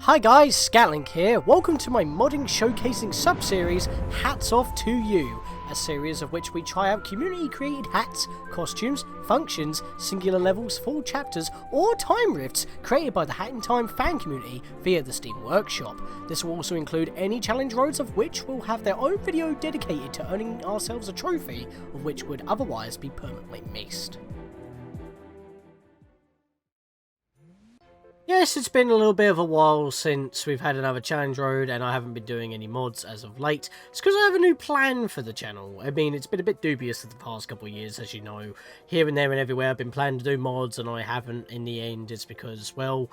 Hi guys, Scatlink here. Welcome to my modding showcasing sub-series, Hats Off to You, a series of which we try out community-created hats, costumes, functions, singular levels, full chapters, or time rifts created by the Hat in Time fan community via the Steam Workshop. This will also include any challenge roads of which will have their own video dedicated to earning ourselves a trophy, of which would otherwise be permanently missed. Yes, it's been a little bit of a while since we've had another challenge road, and I haven't been doing any mods as of late. It's because I have a new plan for the channel. I mean, it's been a bit dubious for the past couple of years, as you know. Here and there and everywhere I've been planning to do mods, and I haven't in the end. It's because, well,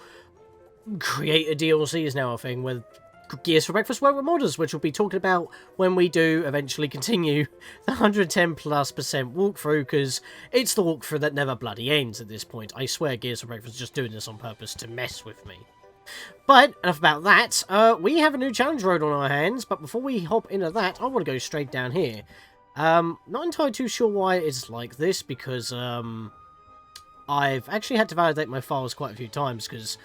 creator DLC is now a thing where Gears for Breakfast work with modders, which we'll be talking about when we do eventually continue the 110+% walkthrough, because it's the walkthrough that never bloody ends at this point. I swear Gears for Breakfast is just doing this on purpose to mess with me. But enough about that. We have a new challenge road on our hands, but before we hop into that, I want to go straight down here. Not entirely too sure why it's like this, because I've actually had to validate my files quite a few times, because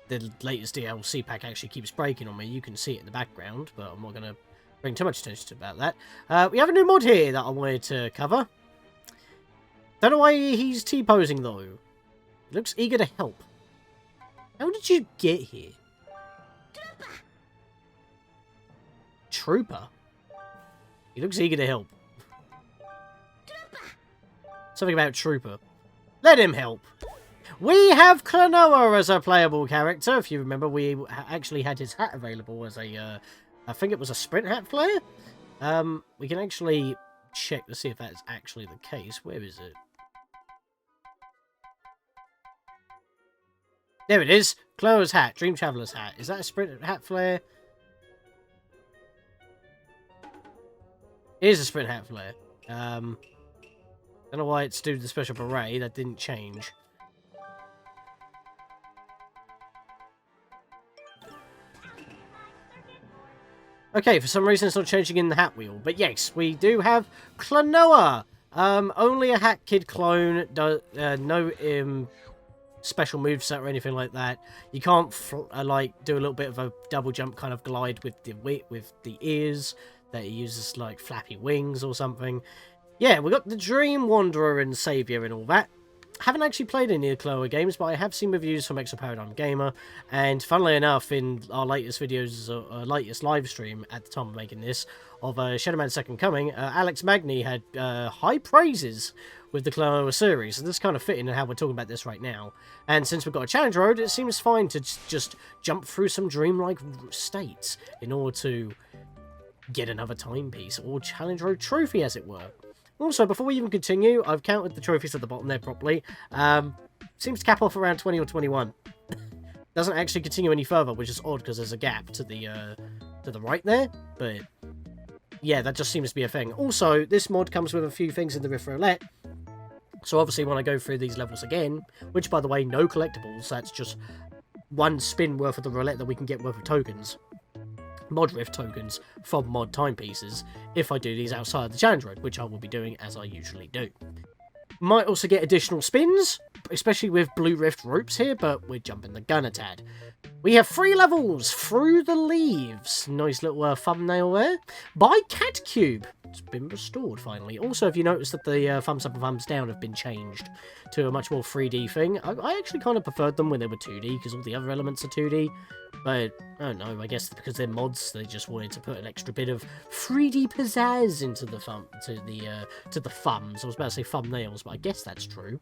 the latest DLC pack actually keeps breaking on me. You can see it in the background, but I'm not going to bring too much attention to about that. We have a new mod here that I wanted to cover. Don't know why he's T-posing, though. He looks eager to help. How did you get here? Trooper? He looks eager to help. Something about Trooper. Let him help. We have Klonoa as a playable character. If you remember, we actually had his hat available as a, I think it was a sprint hat flare. We can actually check to see if that's actually the case. Where is it? There it is. Klonoa's hat, Dream Traveler's hat. Is that a sprint hat flare? It is a sprint hat flare. Don't know why it's due to the special beret. That didn't change. Okay, for some reason it's not changing in the hat wheel. But yes, we do have Klonoa. Only a Hat Kid clone. No special moveset or anything like that. You can't like do a little bit of a double jump kind of glide with the ears. That he uses like flappy wings or something. Yeah, we got the Dream Wanderer and Saviour and all that. Haven't actually played any of the Klonoa games, but I have seen reviews from Extra Paradigm Gamer, and funnily enough, in our latest videos, latest live stream at the time of making this, of Shadow Man Second Coming, Alex Magni had high praises with the Klonoa series, and this is kind of fitting in how we're talking about this right now. And since we've got a challenge road, it seems fine to just jump through some dreamlike states in order to get another timepiece, or challenge road trophy, as it were. Also, before we even continue, I've counted the trophies at the bottom there properly. Seems to cap off around 20 or 21. Doesn't actually continue any further, which is odd because there's a gap to the right there. But yeah, that just seems to be a thing. Also, this mod comes with a few things in the Rift Roulette. So obviously, when I go through these levels again, which by the way, no collectibles. That's just one spin worth of the roulette that we can get worth of tokens. Mod Rift tokens from mod timepieces if I do these outside the challenge road, which I will be doing as I usually do. Might also get additional spins, especially with Blue Rift ropes here, but we're jumping the gun a tad. We have 3 levels through the leaves. Nice little thumbnail there. By Cat Cube. It's been restored finally. Also, if you notice that the thumbs up and thumbs down have been changed to a much more 3D thing. I actually kind of preferred them when they were 2D because all the other elements are 2D. But I don't know, I guess because they're mods, they just wanted to put an extra bit of 3D pizzazz into the to the thumbs. I was about to say thumbnails, but I guess that's true.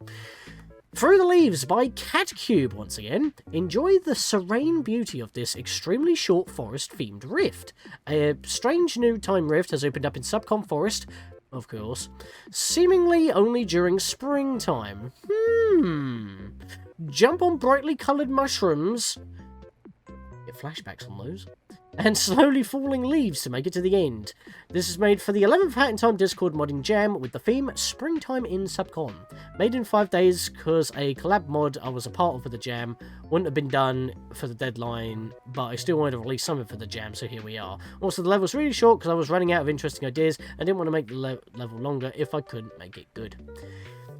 Through the Leaves by Cat Cube once again. Enjoy the serene beauty of this extremely short forest-themed rift. A strange new time rift has opened up in Subcon Forest, of course, seemingly only during springtime. Jump on brightly coloured mushrooms. Get flashbacks on those. And slowly falling leaves to make it to the end. This is made for the 11th Hat in Time Discord modding jam with the theme Springtime in Subcon. Made in 5 days because a collab mod I was a part of for the jam wouldn't have been done for the deadline, but I still wanted to release something for the jam, so here we are. Also, the level's really short because I was running out of interesting ideas and didn't want to make the level longer if I couldn't make it good.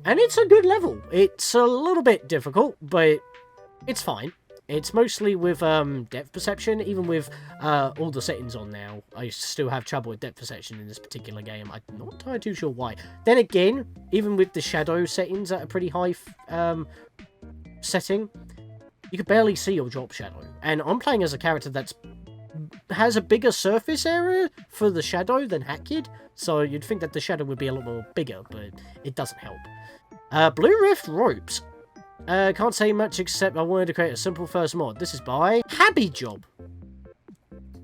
And it's a good level. It's a little bit difficult, but it's fine. It's mostly with depth perception. Even with all the settings on now, I still have trouble with depth perception in this particular game. I'm not entirely too sure why. Then again, even with the shadow settings at a pretty high setting, you can barely see your drop shadow. And I'm playing as a character that's has a bigger surface area for the shadow than Hat Kid, so you'd think that the shadow would be a lot more bigger, but it doesn't help. Blue Rift ropes. Can't say much except I wanted to create a simple first mod. This is by Habby Job.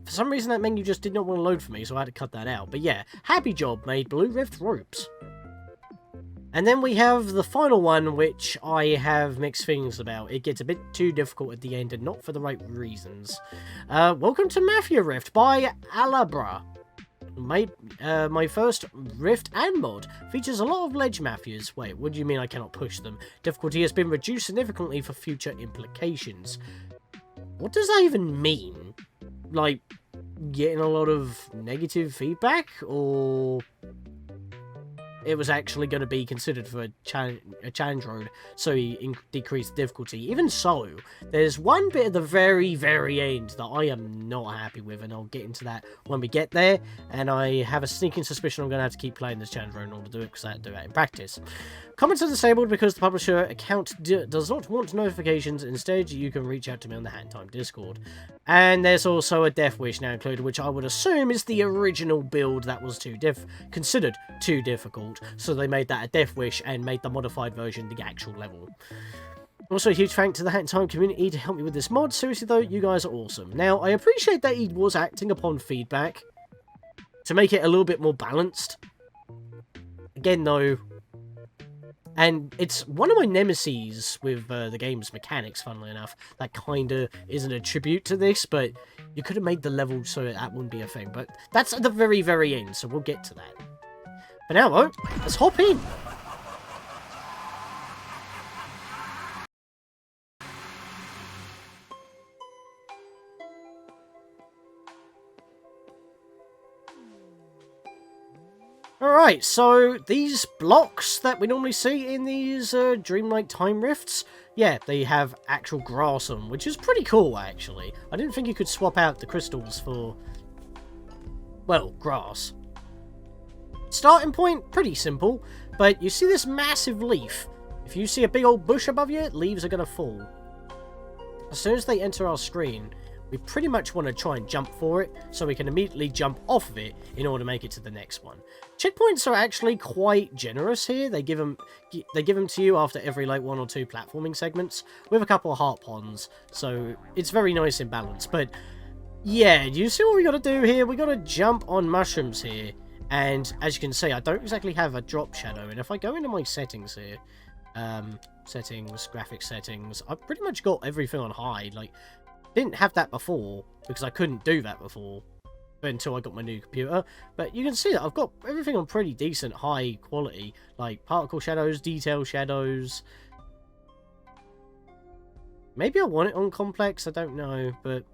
For some reason that menu just did not want to load for me, so I had to cut that out. But yeah, Habby Job made Blue Rift ropes. And then we have the final one, which I have mixed feelings about. It gets a bit too difficult at the end, and not for the right reasons. Welcome to Mafia Rift by Alabra. My first Rift and mod features a lot of ledge mafias. Wait, what do you mean I cannot push them? Difficulty has been reduced significantly for future implications. What does that even mean? Like, getting a lot of negative feedback, or it was actually going to be considered for a challenge road, so he decreased difficulty. Even so, there's one bit at the very, very end that I am not happy with, and I'll get into that when we get there, and I have a sneaking suspicion I'm going to have to keep playing this challenge road in order to do it, because I had to do that in practice. Comments are disabled because the publisher account does not want notifications. Instead, you can reach out to me on the Hat Time Discord. And there's also a Death Wish now included, which I would assume is the original build that was considered too difficult. So they made that a Death Wish and made the modified version the actual level. Also, a huge thank to the Hat Time community to help me with this mod. Seriously though, you guys are awesome. Now, I appreciate that he was acting upon feedback to make it a little bit more balanced. Again though, and it's one of my nemesis with the game's mechanics, funnily enough. That kinda isn't a tribute to this, but you could have made the level so that wouldn't be a thing. But that's at the very, very end, so we'll get to that. But now, though, let's hop in. Alright, so these blocks that we normally see in these Dreamlight Time Rifts, yeah, they have actual grass on them, which is pretty cool, actually. I didn't think you could swap out the crystals for, well, grass. Starting point, pretty simple, but you see this massive leaf. If you see a big old bush above you, leaves are going to fall. As soon as they enter our screen, we pretty much want to try and jump for it, so we can immediately jump off of it in order to make it to the next one. Checkpoints are actually quite generous here. They give them to you after every like 1 or 2 platforming segments, with a couple of heart ponds, so it's very nice in balance. But yeah, do you see what we got to do here? We got to jump on mushrooms here, and as you can see, I don't exactly have a drop shadow. And if I go into my settings here, settings, graphic settings, I've pretty much got everything on high. Like, didn't have that before because I couldn't do that before until I got my new computer, but you can see that I've got everything on pretty decent high quality, like particle shadows, detail shadows. Maybe I want it on complex, I don't know, but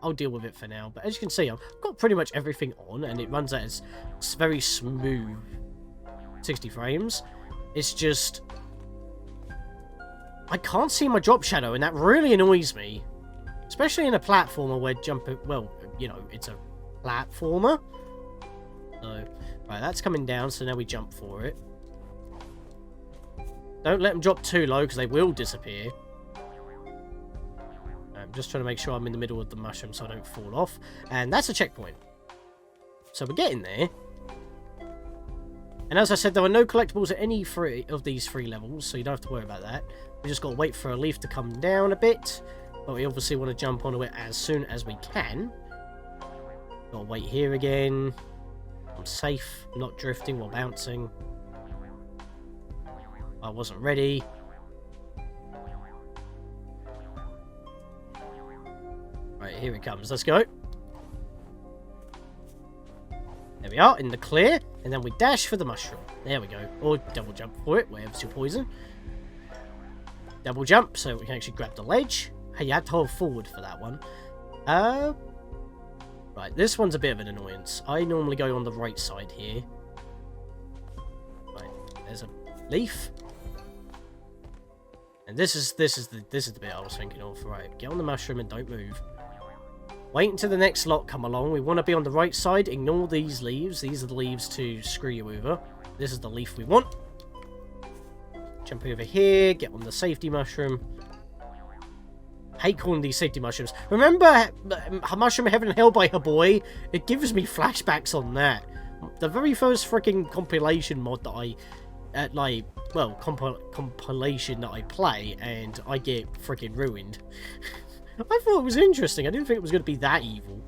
I'll deal with it for now. But as you can see, I've got pretty much everything on, and it runs at its very smooth 60 frames. It's just I can't see my drop shadow, and that really annoys me. Especially in a platformer where jumping, well, you know, it's a platformer. So, right, that's coming down, so now we jump for it. Don't let them drop too low, because they will disappear. I'm just trying to make sure I'm in the middle of the mushroom so I don't fall off. And that's a checkpoint. So we're getting there. And as I said, there are no collectibles at any of these 3 levels, so you don't have to worry about that. We just got to wait for a leaf to come down a bit, but we obviously want to jump onto it as soon as we can. Got to wait here again. I'm safe, not drifting or bouncing. I wasn't ready. Right, here it comes. Let's go. There we are, in the clear, and then we dash for the mushroom. There we go. Or double jump for it, wherever's your poison. Double jump, so we can actually grab the ledge. Hey, you had to hold forward for that one. Right, this one's a bit of an annoyance. I normally go on the right side here. Right, there's a leaf. And And this is the bit I was thinking of. Right, get on the mushroom and don't move. Wait until the next lot come along. We want to be on the right side. Ignore these leaves. These are the leaves to screw you over. This is the leaf we want. Jump over here. Get on the safety mushroom. Hate calling these safety mushrooms. Remember Mushroom Heaven and Hell by her boy? It gives me flashbacks on that. The very first freaking compilation mod that I... compilation that I play, and I get freaking ruined. I thought it was interesting. I didn't think it was going to be that evil.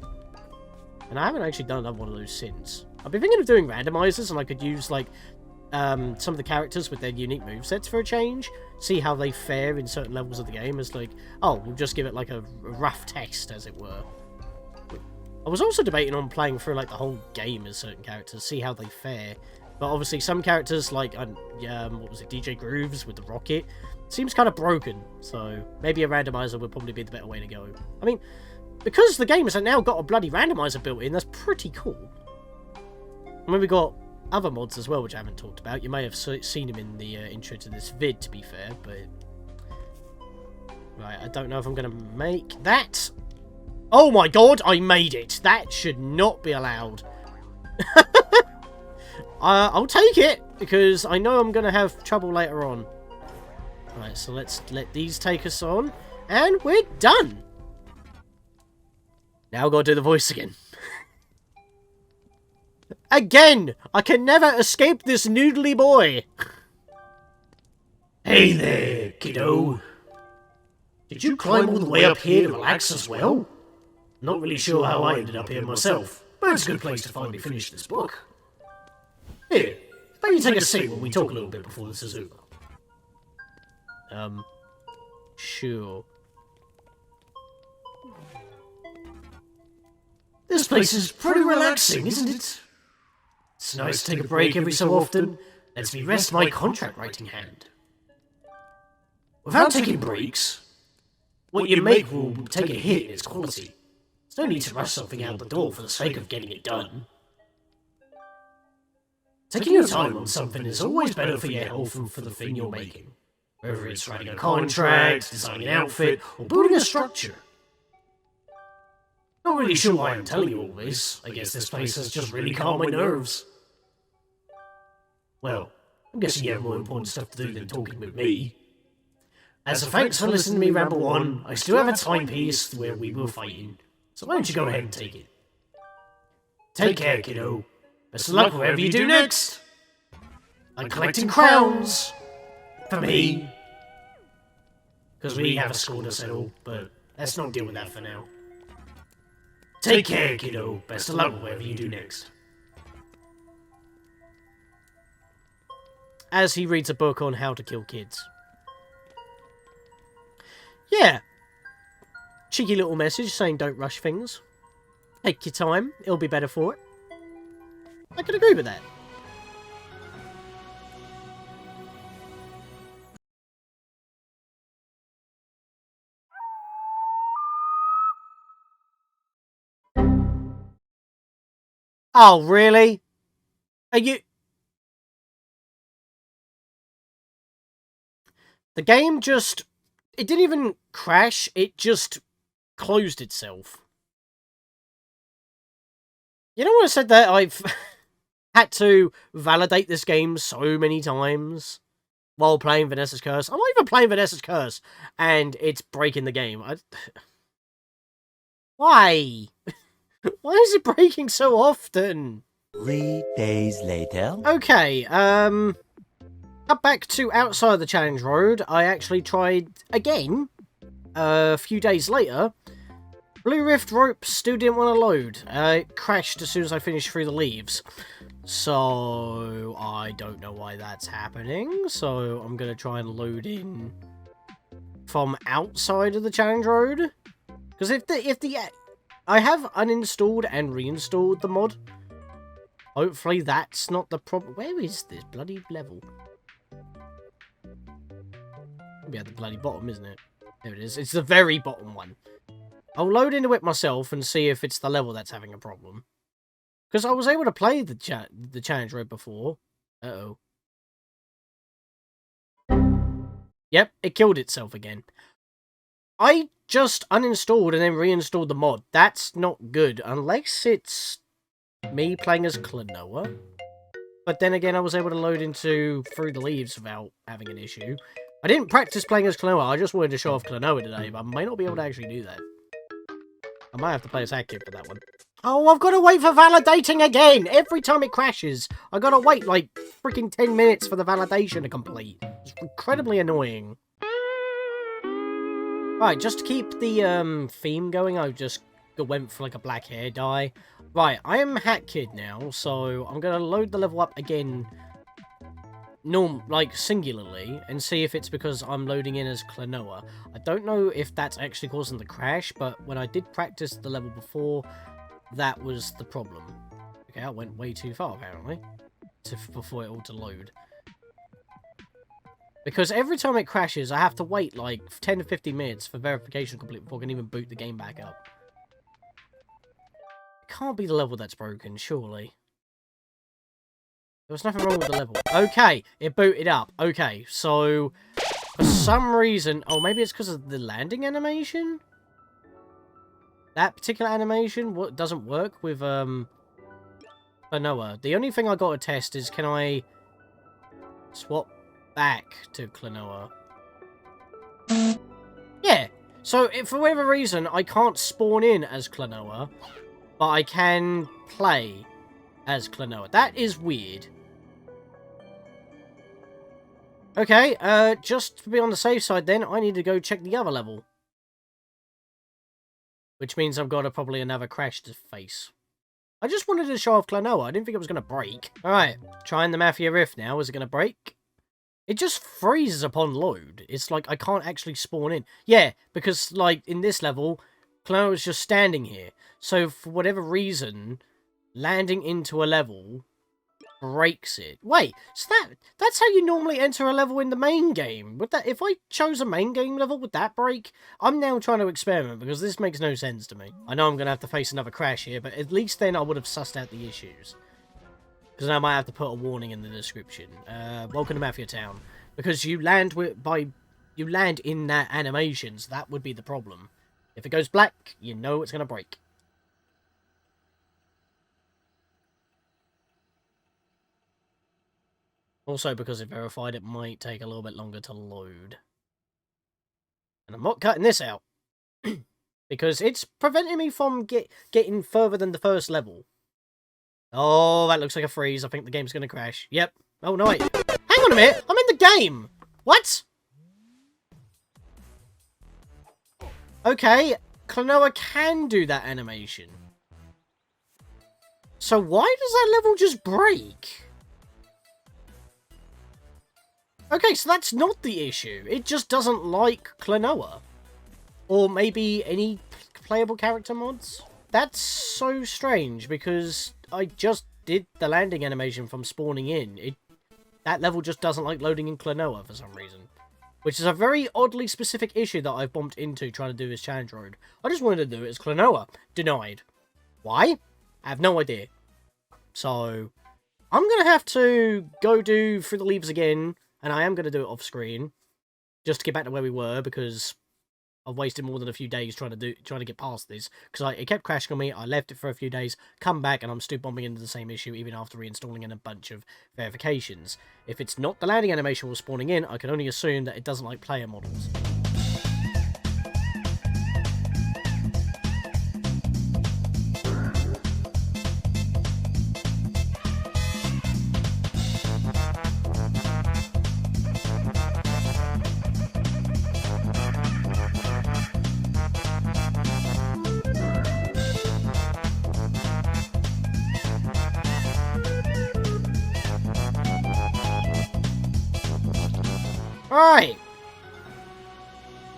And I haven't actually done another one of those since. I've been thinking of doing randomizers, and I could use, like, some of the characters with their unique movesets for a change. See how they fare in certain levels of the game as, like, oh, we'll just give it, like, a rough test, as it were. I was also debating on playing through, like, the whole game as certain characters, see how they fare. But obviously some characters, like, what was it, DJ Grooves with the rocket, seems kind of broken, so maybe a randomizer would probably be the better way to go. I mean, because the game has now got a bloody randomizer built in, that's pretty cool. I mean, we got other mods as well, which I haven't talked about. You may have seen them in the intro to this vid, to be fair, but... Right, I don't know if I'm going to make that. Oh my god, I made it! That should not be allowed. I'll take it, because I know I'm going to have trouble later on. Right, so let's let these take us on, and we're done! Now I've got to do the voice again. Again! I can never escape this noodly boy! Hey there, kiddo. Did you climb all the way up here to relax as well? Not really sure how I ended up here myself, but it's a good place to finally finish this book. Here, maybe take a seat when we talk a little bit before this is over. Sure. This place is pretty relaxing, isn't it? It's nice to take a break every so often. Lets me rest my contract writing hand. Without taking breaks, what you make will take a hit in its quality. There's no need to rush something out the door for the sake of getting it done. Taking your time on something is always better for your health and for the thing you're making. Whether it's writing a contract, designing an outfit, or building a structure. Not really sure why I'm telling you all this. I guess this place has just really calmed my nerves. Well, I'm guessing you have more important stuff to do than talking with me. As a thanks for listening to me ramble on, I still have a timepiece where we will fight in. So why don't you go ahead and take it? Take care, kiddo. Best of luck wherever you do next. Like collecting crowns. For me. Because we have a score to settle, but let's not deal with that for now. Take care, kiddo. Best of luck wherever you do next. As he reads a book on how to kill kids. Yeah. Cheeky little message saying don't rush things. Take your time. It'll be better for it. I can agree with that. Oh, really? Are you... The game just... It didn't even crash, it just closed itself. You know when I said that I've had to validate this game so many times while playing Vanessa's Curse? I'm not even playing Vanessa's Curse, and it's breaking the game. Why? Why is it breaking so often? 3 days later. Okay, cut back to outside the challenge road. I actually tried again a few days later. Blue Rift rope still didn't want to load. It crashed as soon as I finished through the leaves. So I don't know why that's happening. So I'm going to try and load in from outside of the challenge road. Because if the I have uninstalled and reinstalled the mod. Hopefully that's not the problem. Where is this bloody level? Be at the bloody bottom, isn't it? There it is. It's the very bottom one. I'll load into it myself and see if it's the level that's having a problem. Because I was able to play the challenge road before. Uh-oh. Yep, it killed itself again. I just uninstalled and then reinstalled the mod. That's not good, unless it's me playing as Klonoa. But then again, I was able to load into through the leaves without having an issue. I didn't practice playing as Klonoa, I just wanted to show off Klonoa today, but I may not be able to actually do that. I might have to play as Active for that one. Oh, I've got to wait for validating again! Every time it crashes, I've got to wait like freaking 10 minutes for the validation to complete. It's incredibly annoying. Right, just to keep the theme going, I just went for like a black hair dye. Right, I am Hat Kid now, so I'm going to load the level up again, singularly, and see if it's because I'm loading in as Klonoa. I don't know if that's actually causing the crash, but when I did practice the level before, that was the problem. Okay, I went way too far, apparently, before it all to load. Because every time it crashes, I have to wait like 10 to 15 minutes for verification complete before I can even boot the game back up. It can't be the level that's broken, surely. There was nothing wrong with the level. Okay, it booted up. Okay, so for some reason... Oh, maybe it's because of the landing animation? That particular animation doesn't work with Klonoa. The only thing I got to test is, can I swap back to Klonoa? Yeah, so if for whatever reason I can't spawn in as Klonoa, but I can play as Klonoa. That is weird. Okay, just to be on the safe side then, I need to go check the other level. Which means I've got probably another crash to face. I just wanted to show off Klonoa. I didn't think it was going to break. Alright, trying the Mafia Rift now. Is it going to break? It just freezes upon load. It's like I can't actually spawn in. Yeah, because like in this level, Klonoa is just standing here. So for whatever reason, landing into a level breaks it. Wait, so that's how you normally enter a level in the main game. Would that, if I chose a main game level, would that break? I'm now trying to experiment because this makes no sense to me. I know I'm going to have to face another crash here, but at least then I would have sussed out the issues. Because I might have to put a warning in the description. Welcome to Mafia Town. Because you land you land in that animation, so that would be the problem. If it goes black, you know it's going to break. Also, because it verified, it might take a little bit longer to load. And I'm not cutting this out. Because it's preventing me from getting further than the first level. Oh, that looks like a freeze. I think the game's going to crash. Yep. Oh, no, wait. Hang on a minute. I'm in the game. What? Okay. Klonoa can do that animation. So why does that level just break? Okay, so that's not the issue. It just doesn't like Klonoa. Or maybe any playable character mods? That's so strange, because I just did the landing animation from spawning in. That level just doesn't like loading in Klonoa for some reason. Which is a very oddly specific issue that I've bumped into trying to do this challenge road. I just wanted to do it as Klonoa. Denied. Why? I have no idea. So, I'm going to have to go do Through the Leaves again. And I am going to do it off screen, just to get back to where we were, because I've wasted more than a few days trying to get past this. Because it kept crashing on me, I left it for a few days, come back, and I'm still bumping into the same issue, even after reinstalling in a bunch of verifications. If it's not the landing animation while spawning in, I can only assume that it doesn't like player models. Right,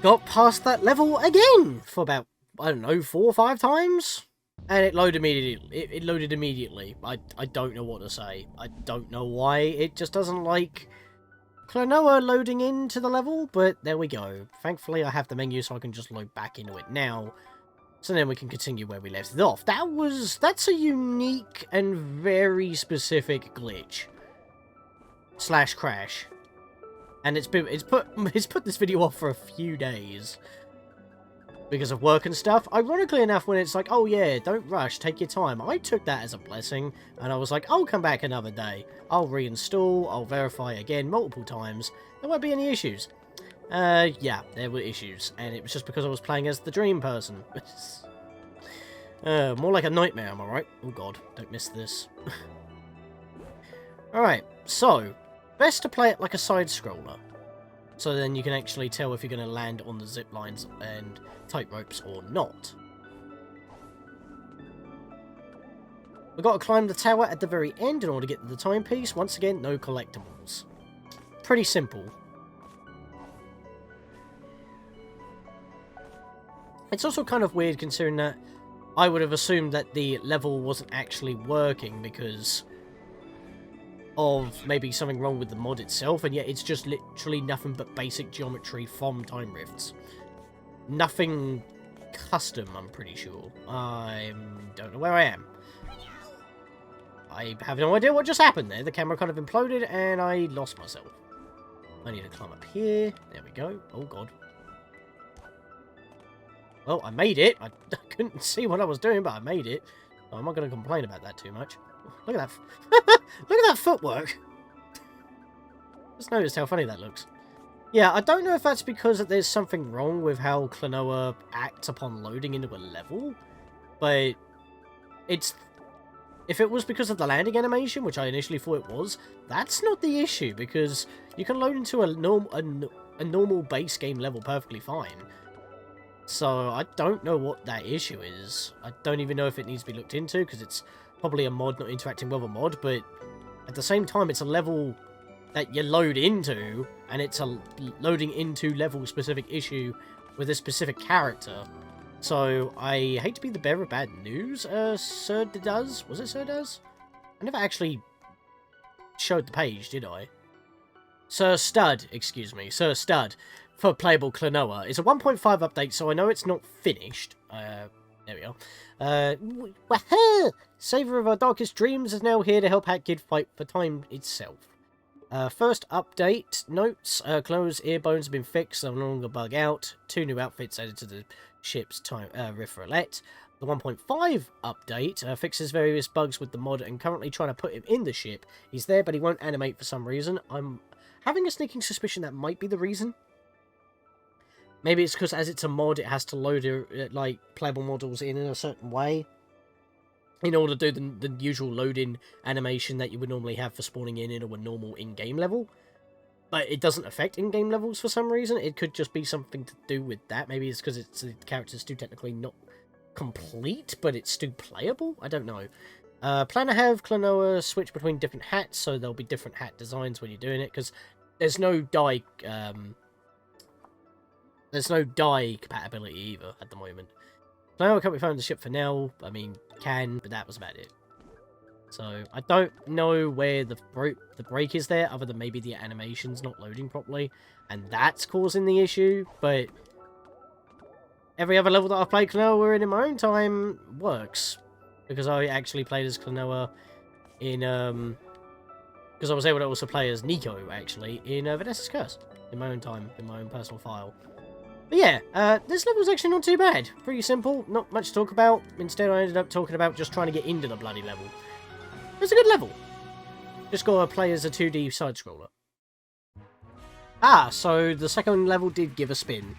got past that level again for about, I don't know, 4 or 5 times, and it loaded immediately. It loaded immediately. I don't know what to say. I don't know why it just doesn't like Klonoa loading into the level, but there we go. Thankfully, I have the menu, so I can just load back into it now. So then we can continue where we left it off. That's a unique and very specific glitch / crash. And it's put this video off for a few days. Because of work and stuff. Ironically enough, when it's like, oh yeah, don't rush, take your time. I took that as a blessing, and I was like, I'll come back another day. I'll reinstall, I'll verify again multiple times. There won't be any issues. Yeah, there were issues, and it was just because I was playing as the dream person. More like a nightmare, am I right? Oh god, don't miss this. Alright, so, best to play it like a side-scroller. So then you can actually tell if you're going to land on the zip lines and tight ropes or not. We've got to climb the tower at the very end in order to get to the timepiece. Once again, no collectibles. Pretty simple. It's also kind of weird considering that I would have assumed that the level wasn't actually working because of maybe something wrong with the mod itself, and yet it's just literally nothing but basic geometry from Time Rifts. Nothing custom, I'm pretty sure. I don't know where I am. I have no idea what just happened there. The camera kind of imploded, and I lost myself. I need to climb up here. There we go. Oh, God. Well, I made it. I couldn't see what I was doing, but I made it. I'm not going to complain about that too much. Look at that. Look at that footwork. Just noticed how funny that looks. Yeah, I don't know if that's because there's something wrong with how Klonoa acts upon loading into a level, but it's... If it was because of the landing animation, which I initially thought it was, that's not the issue, because you can load into a normal base game level perfectly fine. So I don't know what that issue is. I don't even know if it needs to be looked into, because it's probably a mod not interacting with a mod, but at the same time, it's a level that you load into, and it's a loading into level-specific issue with a specific character. So, I hate to be the bearer of bad news, Sir Does? Was it Sir Does? I never actually showed the page, did I? Sir Stud, excuse me, Sir Stud, for playable Klonoa. It's a 1.5 update, so I know it's not finished. There we go. Wahoo! Saver of our darkest dreams is now here to help Hatkid fight for time itself. First update, notes, Klonoa's ear bones have been fixed, they'll no longer bug out. 2 new outfits added to the ship's Roulette. The 1.5 update fixes various bugs with the mod and currently trying to put him in the ship. He's there, but he won't animate for some reason. I'm having a sneaking suspicion that might be the reason. Maybe it's because as it's a mod, it has to load like playable models in a certain way in order to do the usual loading animation that you would normally have for spawning in a normal in-game level. But it doesn't affect in-game levels for some reason. It could just be something to do with that. Maybe it's because the character's still technically not complete, but it's still playable? I don't know. Plan to have Klonoa switch between different hats, so there'll be different hat designs when you're doing it, because there's no dye... there's no dye compatibility either at the moment. Klonoa can't be found on the ship for now. I mean, can, but that was about it. So, I don't know where the break is there, other than maybe the animation's not loading properly, and that's causing the issue, but every other level that I've played Klonoa in my own time works, because I actually played as Klonoa in, because I was able to also play as Nico, actually, in Vanessa's Curse, in my own time, in my own personal file. But yeah, this level's actually not too bad. Pretty simple, not much to talk about. Instead, I ended up talking about just trying to get into the bloody level. It's a good level. Just gotta play as a 2D side-scroller. Ah, so the second level did give a spin.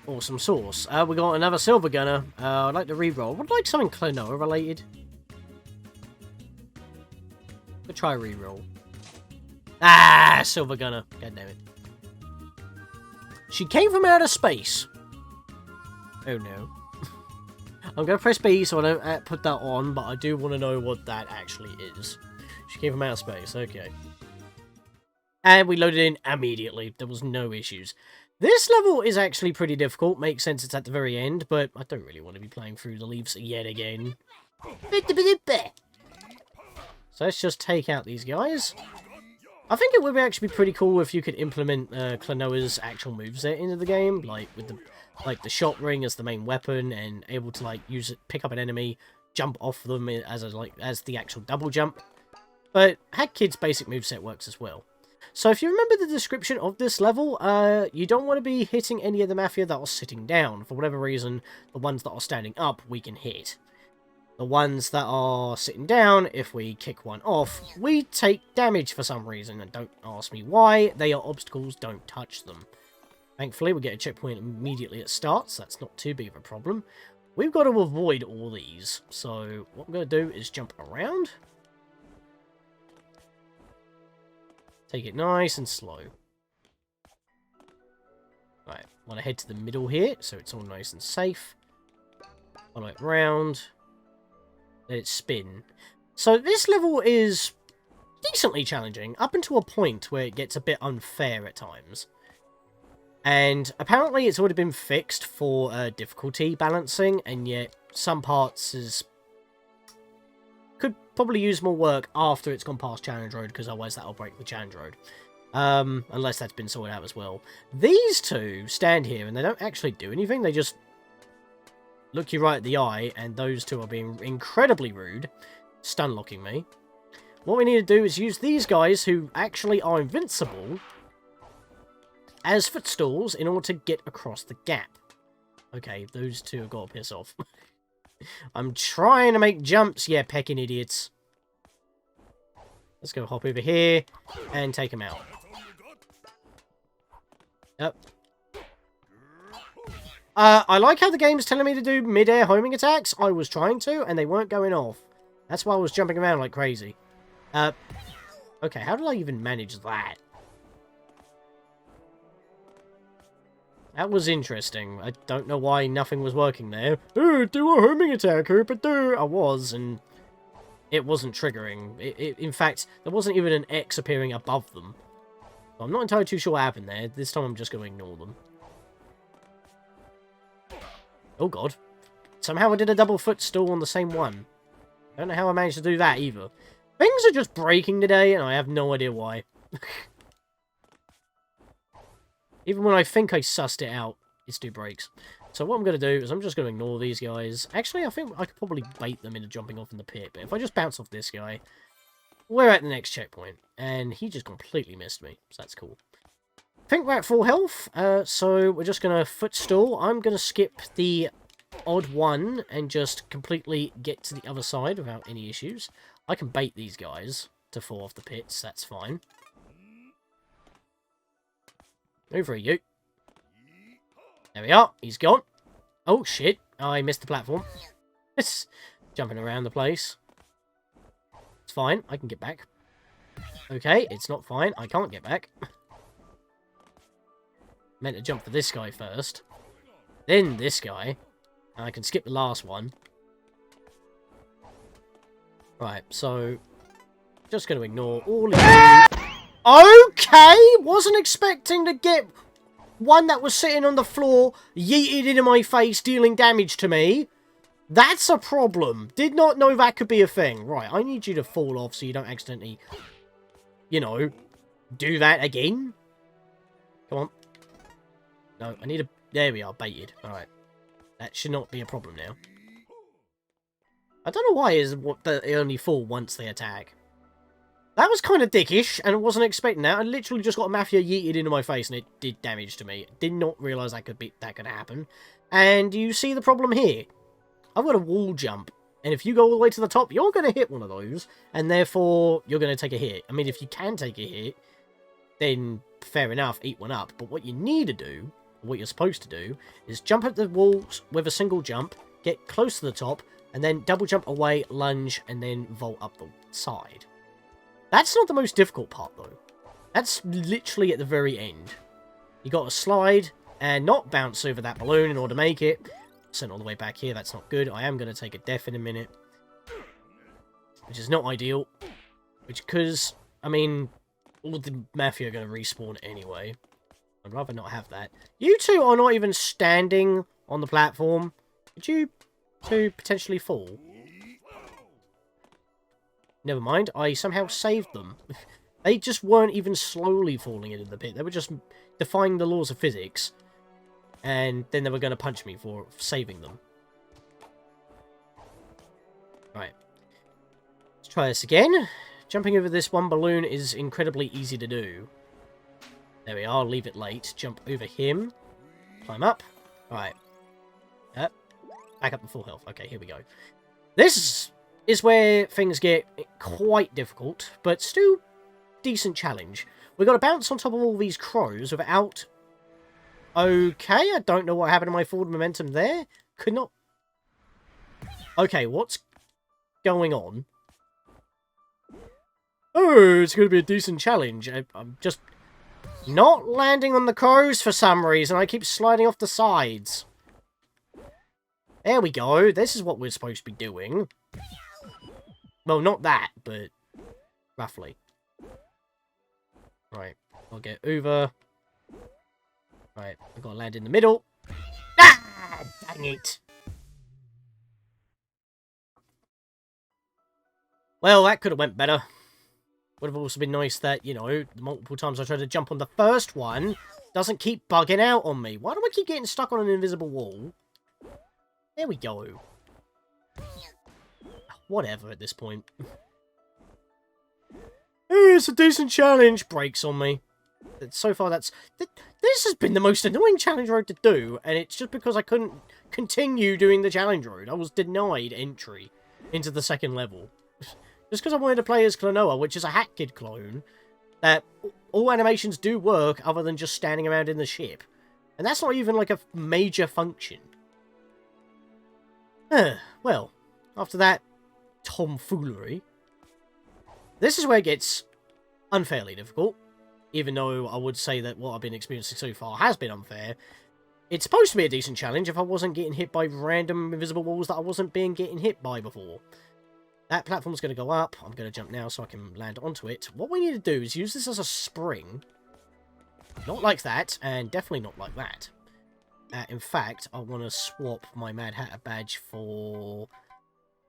Awesome sauce. We got another silver gunner. I'd like to re-roll. Would like something Klonoa related. We'll try re-roll. Ah, silver gunner. God damn it. She came from outer space. Oh no. I'm going to press B so I don't put that on, but I do want to know what that actually is. She came from outer space, okay. And we loaded in immediately. There was no issues. This level is actually pretty difficult. Makes sense it's at the very end, but I don't really want to be playing through the leaves yet again. So let's just take out these guys. I think it would actually be pretty cool if you could implement Klonoa's actual moveset into the game, like with the shot ring as the main weapon, and able to like use it, pick up an enemy, jump off them as the actual double jump. But Hatkid's basic moveset works as well. So if you remember the description of this level, you don't want to be hitting any of the Mafia that are sitting down. For whatever reason, the ones that are standing up, we can hit. The ones that are sitting down, if we kick one off, we take damage for some reason. And don't ask me why. They are obstacles, don't touch them. Thankfully, we get a checkpoint immediately at start, so that's not too big of a problem. We've got to avoid all these. So what I'm going to do is jump around. Take it nice and slow. Right, want to head to the middle here, so it's all nice and safe. Follow it round. Let it spin. So this level is decently challenging, up until a point where it gets a bit unfair at times. And apparently it's already been fixed for difficulty balancing, and yet some parts could probably use more work after it's gone past Challenge Road, because otherwise that'll break the Challenge Road. Unless that's been sorted out as well. These two stand here and they don't actually do anything, they just look you right at the eye, and those two are being incredibly rude, stun-locking me. What we need to do is use these guys, who actually are invincible, as footstools in order to get across the gap. Okay, those two have got to piss off. I'm trying to make jumps, yeah, pecking idiots. Let's go hop over here and take him out. Yep. I like how the game's telling me to do mid-air homing attacks. I was trying to, and they weren't going off. That's why I was jumping around like crazy. Okay, how did I even manage that? That was interesting. I don't know why nothing was working there. Do a homing attack, do. I was, and it wasn't triggering. In fact, there wasn't even an X appearing above them. So I'm not entirely too sure what happened there. This time I'm just going to ignore them. Oh god. Somehow I did a double footstool on the same one. I don't know how I managed to do that either. Things are just breaking today, and I have no idea why. Even when I think I sussed it out, it still breaks. So what I'm going to do is I'm just going to ignore these guys. Actually, I think I could probably bait them into jumping off in the pit. But if I just bounce off this guy, we're at the next checkpoint. And he just completely missed me. So that's cool. I think we're at full health. So we're just going to footstool. I'm going to skip the odd one and just completely get to the other side without any issues. I can bait these guys to fall off the pits. That's fine. Over you. There we are. He's gone. Oh, shit. I missed the platform. Jumping around the place. It's fine. I can get back. Okay, it's not fine. I can't get back. Meant to jump for this guy first. Then this guy. And I can skip the last one. Right, so... just going to ignore all of you. Okay! Wasn't expecting to get one that was sitting on the floor yeeted into my face, dealing damage to me. That's a problem. Did not know that could be a thing. Right, I need you to fall off so you don't accidentally, you know, do that again. Come on. No, I need a... there we are, baited. Alright. That should not be a problem now. I don't know why they only fall once they attack. That was kind of dickish, and I wasn't expecting that. I literally just got a Mafia yeeted into my face, and it did damage to me. Did not realise that could happen. And you see the problem here. I've got a wall jump, and if you go all the way to the top, you're going to hit one of those, and therefore you're going to take a hit. I mean, if you can take a hit, then fair enough, eat one up. But what you need to do, what you're supposed to do, is jump at the walls with a single jump, get close to the top, and then double jump away, lunge, and then vault up the side. That's not the most difficult part, though. That's literally at the very end. You got to slide and not bounce over that balloon in order to make it. Sent all the way back here, that's not good. I am going to take a death in a minute. Which is not ideal. Because, I mean, all the Mafia are going to respawn anyway. I'd rather not have that. You two are not even standing on the platform. Could you two potentially fall? Never mind, I somehow saved them. They just weren't even slowly falling into the pit. They were just defying the laws of physics. And then they were going to punch me for saving them. Right. Let's try this again. Jumping over this one balloon is incredibly easy to do. There we are, leave it late. Jump over him. Climb up. Alright. Back up to full health. Okay, here we go. This is where things get quite difficult, but still decent challenge. We've got to bounce on top of all these crows without... Okay, I don't know what happened to my forward momentum there. Could not... Okay, what's going on? Oh, it's going to be a decent challenge. I'm just not landing on the crows for some reason. I keep sliding off the sides. There we go. This is what we're supposed to be doing. Well, not that, but roughly. Right, I'll get over. Right, I've got to land in the middle. Ah, dang it. Well, that could have went better. Would have also been nice that, you know, the multiple times I tried to jump on the first one doesn't keep bugging out on me. Why do I keep getting stuck on an invisible wall? There we go. Whatever at this point. It's a decent challenge. Breaks on me. So far, this has been the most annoying challenge road to do, and it's just because I couldn't continue doing the challenge road. I was denied entry into the second level. Just because I wanted to play as Klonoa, which is a Hat Kid clone, that all animations do work other than just standing around in the ship. And that's not even like a major function. Well, after that tomfoolery, this is where it gets unfairly difficult. Even though I would say that what I've been experiencing so far has been unfair. It's supposed to be a decent challenge if I wasn't getting hit by random invisible walls that I wasn't getting hit by before. That platform's going to go up. I'm going to jump now so I can land onto it. What we need to do is use this as a spring. Not like that, and definitely not like that. In fact, I want to swap my Mad Hatter badge for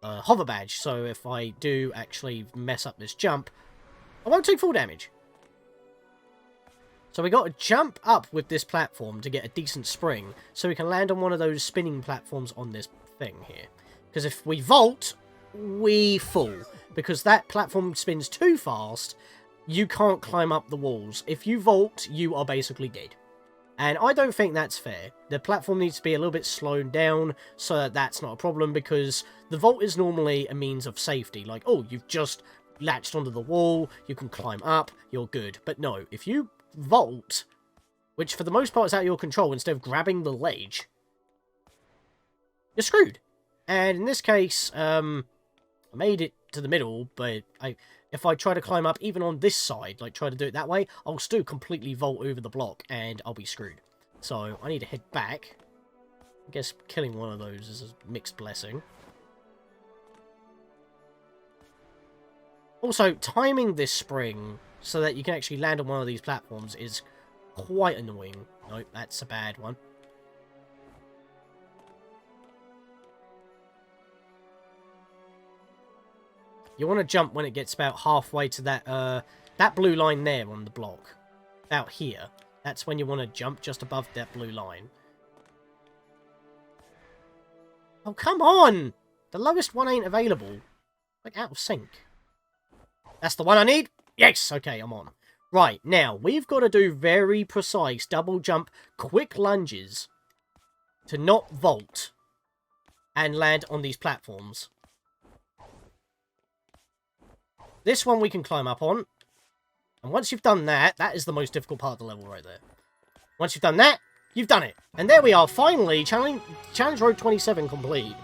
a hover badge. So if I do actually mess up this jump, I won't take full damage. So we got to jump up with this platform to get a decent spring, so we can land on one of those spinning platforms on this thing here. Because if we vault, we fall. Because that platform spins too fast, you can't climb up the walls. If you vault, you are basically dead. And I don't think that's fair. The platform needs to be a little bit slowed down, so that that's not a problem, because the vault is normally a means of safety. Like, oh, you've just latched onto the wall, you can climb up, you're good. But no, if you vault, which for the most part is out of your control, instead of grabbing the ledge, you're screwed. And in this case, I made it to the middle, but if I try to climb up even on this side, like try to do it that way, I'll still completely vault over the block and I'll be screwed. So I need to head back. I guess killing one of those is a mixed blessing. Also, timing this spring so that you can actually land on one of these platforms is quite annoying. Nope, that's a bad one. You want to jump when it gets about halfway to that blue line there on the block. About here. That's when you want to jump, just above that blue line. Oh, come on! The lowest one ain't available. Like, out of sync. That's the one I need? Yes! Okay, I'm on. Right, now, we've got to do very precise double jump, quick lunges to not vault and land on these platforms. This one we can climb up on. And once you've done that, that is the most difficult part of the level right there. Once you've done that, you've done it. And there we are, finally, Challenge Road 27 complete.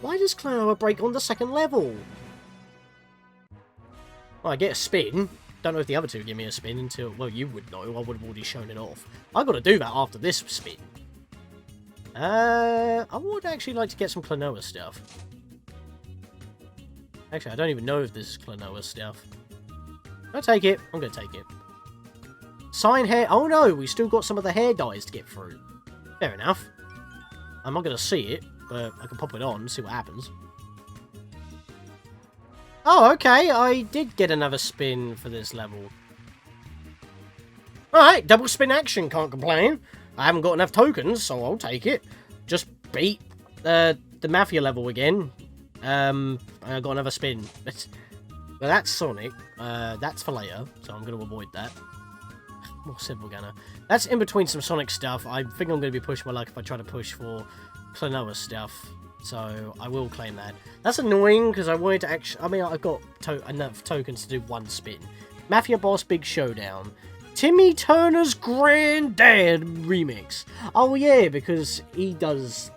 Why does Klonoa break on the second level? Well, I get a spin. Don't know if the other two give me a spin until... Well, you would know. I would have already shown it off. I've got to do that after this spin. I would actually like to get some Klonoa stuff. Actually, I don't even know if this is Klonoa stuff. I'll take it. I'm going to take it. Sign hair. Oh no, we still got some of the hair dyes to get through. Fair enough. I'm not going to see it, but I can pop it on and see what happens. Oh, okay. I did get another spin for this level. Alright, double spin action. Can't complain. I haven't got enough tokens, so I'll take it. Just beat the Mafia level again. I got another spin. But that's Sonic. That's for later, so I'm going to avoid that. more Silver Gunner. That's in between some Sonic stuff. I think I'm going to be pushing my luck if I try to push for Klonoa stuff. So I will claim that. That's annoying because I wanted to actually... I mean, I've got enough tokens to do one spin. Mafia Boss Big Showdown. Timmy Turner's Granddad remix. Oh yeah, because he does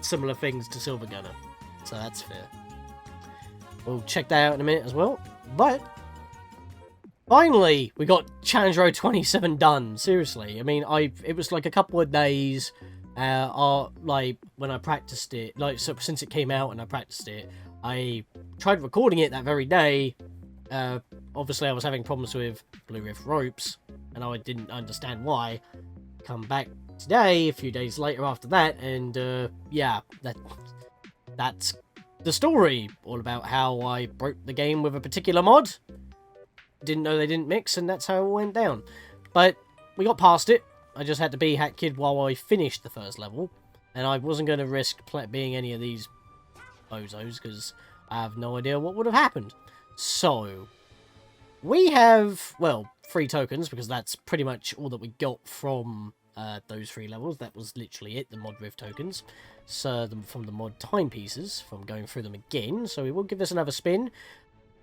similar things to Silver Gunner. So that's fair. We'll check that out in a minute as well. But finally, we got Challenge Road 27 done. Seriously, I mean, it was like a couple of days, like when I practiced it. Like, so since it came out and I practiced it, I tried recording it that very day. Obviously, I was having problems with Blue Rift ropes, and I didn't understand why. Come back today, a few days later after that, and yeah, that's the story, all about how I broke the game with a particular mod. Didn't know they didn't mix, and that's how it went down. But we got past it. I just had to be Hat Kid while I finished the first level, and I wasn't going to risk being any of these bozos, because I have no idea what would have happened. So, we have, well, 3 tokens, because that's pretty much all that we got from those 3 levels. That was literally it, the mod rift tokens. So, from the mod timepieces, from going through them again. So, we will give this another spin.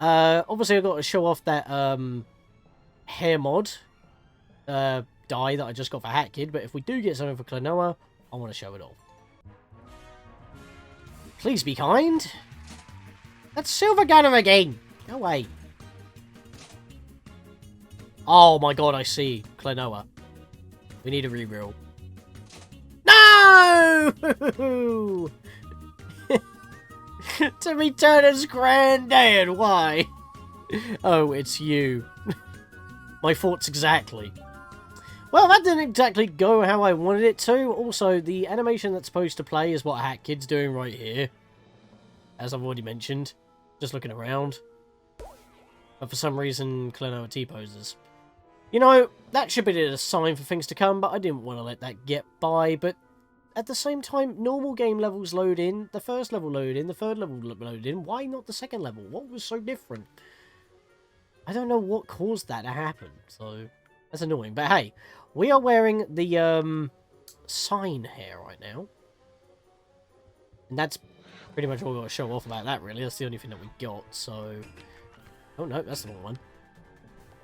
Obviously, I've got to show off that hair mod dye that I just got for Hat Kid. But if we do get something for Klonoa, I want to show it off. Please be kind. That's Silver Gunner again. Go away. Oh my god, I see. Klonoa. We need a reroll. No! Timmy Turner's Granddad, why? Oh, it's you. My thoughts exactly. Well, that didn't exactly go how I wanted it to. Also, the animation that's supposed to play is what Hat Kid's doing right here. As I've already mentioned. Just looking around. But for some reason, Klonoa T-poses. You know, that should be a sign for things to come, but I didn't want to let that get by. But at the same time, normal game levels load in, the first level load in, the third level load in. Why not the second level? What was so different? I don't know what caused that to happen, so that's annoying. But hey, we are wearing the sign hair right now. And that's pretty much all we've got to show off about that, really. That's the only thing that we got, so... Oh no, that's the wrong one.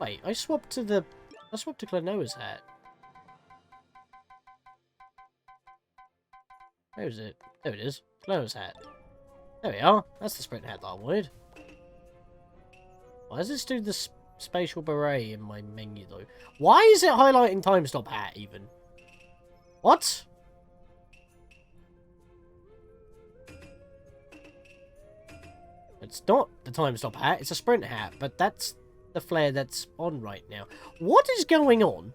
Wait, I swapped to Klonoa's hat. Where is it? There it is. Klonoa's hat. There we are. That's the sprint hat that I wanted. Why does this do the spatial beret in my menu, though? Why is it highlighting time stop hat, even? What? It's not the time stop hat, it's a sprint hat, but that's the flare that's on right now. What is going on?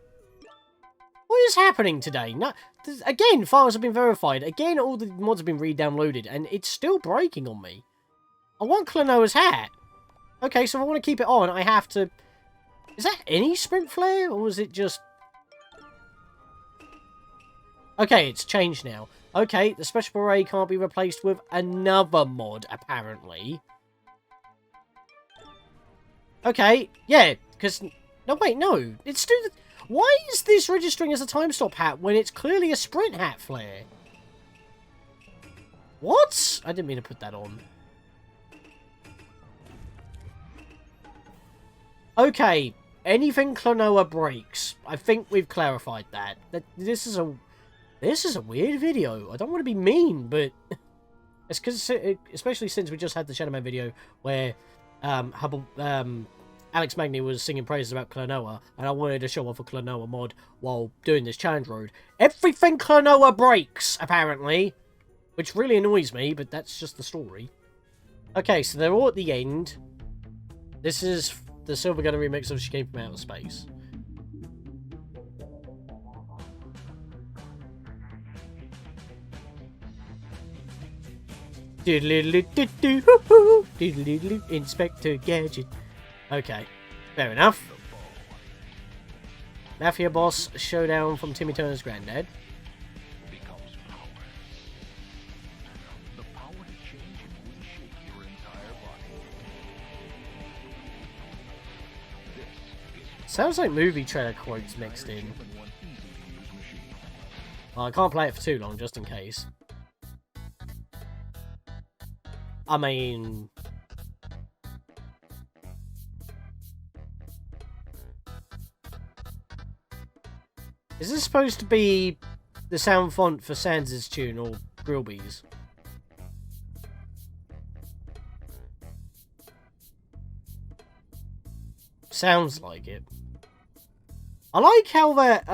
What is happening today? No, again, files have been verified. Again, all the mods have been re-downloaded, and it's still breaking on me. I want Klonoa's hat. Okay, so if I want to keep it on, I have to... Is that any sprint flare, or is it just... Okay, it's changed now. Okay, the special beret can't be replaced with another mod, apparently. Okay, yeah, because... No, wait, no. It's still... Why is this registering as a time stop hat when it's clearly a sprint hat flare? What? I didn't mean to put that on. Okay, anything Klonoa breaks. I think we've clarified that. This is a weird video. I don't want to be mean, but it's because, especially since we just had the Shadow Man video where Alex Magni was singing praises about Klonoa, and I wanted to show off a Klonoa mod while doing this challenge road. Everything Klonoa breaks, apparently, which really annoys me, but that's just the story. Okay, so they're all at the end. This is the Silver Gunner remix of She Came From Outer Space. Inspector Gadget. Okay, fair enough. Mafia Boss Showdown from Timmy Turner's Granddad. Sounds like movie trailer quotes mixed in. Well, I can't play it for too long, just in case. I mean... Is this supposed to be the sound font for Sans' tune or Grillby's? Sounds like it. I like how that,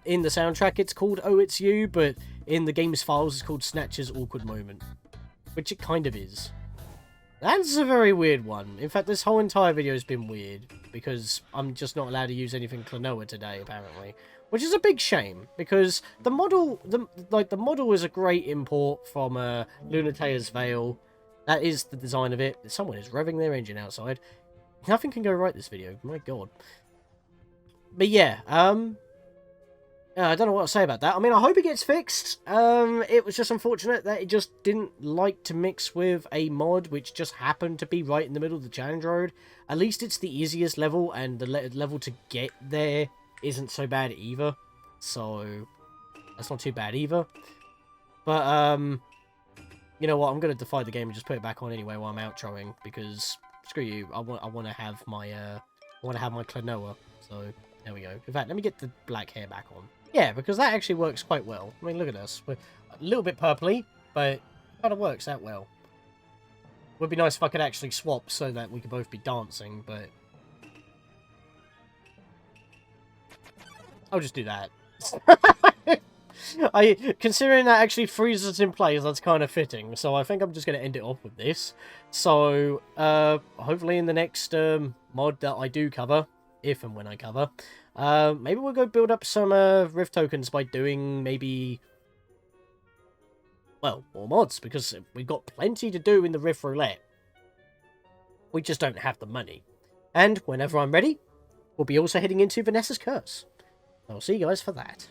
in the soundtrack it's called Oh It's You, but in the game's files it's called Snatcher's Awkward Moment. Which it kind of is. That's a very weird one. In fact, this whole entire video has been weird, because I'm just not allowed to use anything Klonoa today, apparently. Which is a big shame, because the model, the model is a great import from Lunatea's Veil. That is the design of it. Someone is revving their engine outside. Nothing can go right this video, my god. But yeah, I don't know what to say about that. I mean, I hope it gets fixed. It was just unfortunate that it just didn't like to mix with a mod which just happened to be right in the middle of the challenge road. At least it's the easiest level, and the level to get there isn't so bad either. So, that's not too bad either. But, you know what? I'm going to defy the game and just put it back on anyway while I'm outroing, because, screw you, I want to have my, Klonoa. So, there we go. In fact, let me get the black hair back on. Yeah, because that actually works quite well. I mean, look at us. We're a little bit purpley, but it kind of works that well. Would be nice if I could actually swap so that we could both be dancing, but... I'll just do that. Considering that actually freezes us in place, that's kind of fitting. So I think I'm just going to end it off with this. So, hopefully in the next mod that I do cover, if and when I cover, maybe we'll go build up some Rift tokens by doing maybe, well, more mods, because we've got plenty to do in the Rift Roulette. We just don't have the money. And whenever I'm ready, we'll be also heading into Vanessa's Curse. I'll see you guys for that.